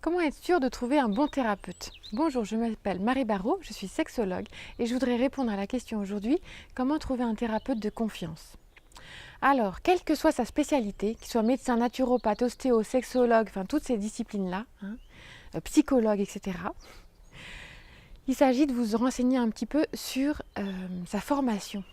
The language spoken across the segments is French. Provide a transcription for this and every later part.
Comment être sûr de trouver un bon thérapeute? Bonjour, je m'appelle Marie Barraud, je suis sexologue et je voudrais répondre à la question aujourd'hui, comment trouver un thérapeute de confiance? Alors, quelle que soit sa spécialité, qu'il soit médecin, naturopathe, ostéo, sexologue, enfin toutes ces disciplines-là, psychologue, etc., il s'agit de vous renseigner un petit peu sur sa formation.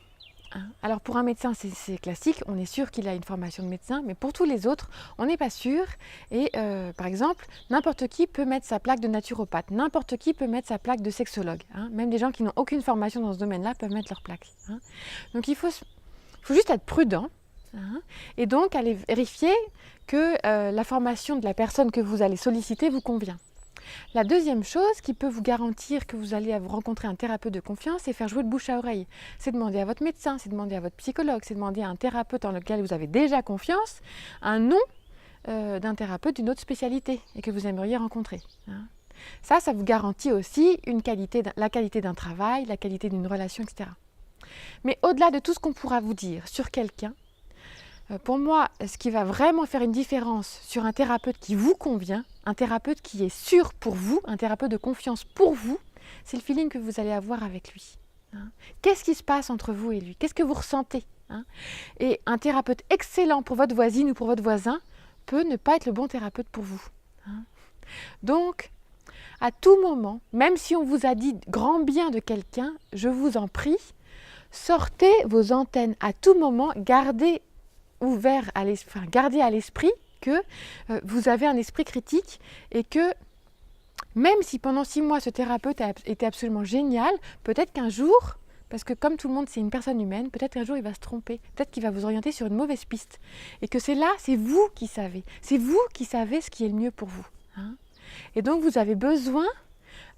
Alors pour un médecin, c'est classique, on est sûr qu'il a une formation de médecin, mais pour tous les autres, on n'est pas sûr. Et par exemple, n'importe qui peut mettre sa plaque de naturopathe, n'importe qui peut mettre sa plaque de sexologue. Même des gens qui n'ont aucune formation dans ce domaine-là peuvent mettre leur plaque. Donc il faut juste être prudent, et donc aller vérifier que la formation de la personne que vous allez solliciter vous convient. La deuxième chose qui peut vous garantir que vous allez rencontrer un thérapeute de confiance, c'est faire jouer de bouche à oreille. C'est demander à votre médecin, c'est demander à votre psychologue, c'est demander à un thérapeute en lequel vous avez déjà confiance, un nom d'un thérapeute d'une autre spécialité et que vous aimeriez rencontrer. Ça vous garantit aussi la qualité d'un travail, la qualité d'une relation, etc. Mais au-delà de tout ce qu'on pourra vous dire sur quelqu'un, pour moi, ce qui va vraiment faire une différence sur un thérapeute qui vous convient, un thérapeute qui est sûr pour vous, un thérapeute de confiance pour vous, c'est le feeling que vous allez avoir avec lui. Qu'est-ce qui se passe entre vous et lui? Qu'est-ce que vous ressentez? Et un thérapeute excellent pour votre voisine ou pour votre voisin peut ne pas être le bon thérapeute pour vous. Donc, à tout moment, même si on vous a dit grand bien de quelqu'un, je vous en prie, sortez vos antennes à tout moment, gardez à l'esprit que vous avez un esprit critique et que même si pendant 6 mois ce thérapeute a été absolument génial, peut-être qu'un jour, parce que comme tout le monde c'est une personne humaine, peut-être qu'un jour il va se tromper, peut-être qu'il va vous orienter sur une mauvaise piste et que c'est vous qui savez, c'est vous qui savez ce qui est le mieux pour vous. Et donc vous avez besoin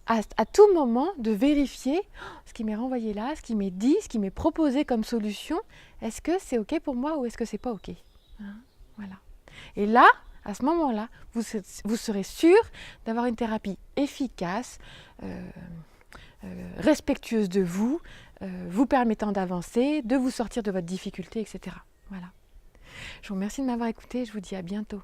à tout moment de vérifier ce qui m'est renvoyé là, ce qui m'est dit, ce qui m'est proposé comme solution, est-ce que c'est OK pour moi ou est-ce que c'est pas OK? Voilà. Et là, à ce moment-là, vous serez sûr d'avoir une thérapie efficace, respectueuse de vous, vous permettant d'avancer, de vous sortir de votre difficulté, etc. Voilà. Je vous remercie de m'avoir écouté, je vous dis à bientôt.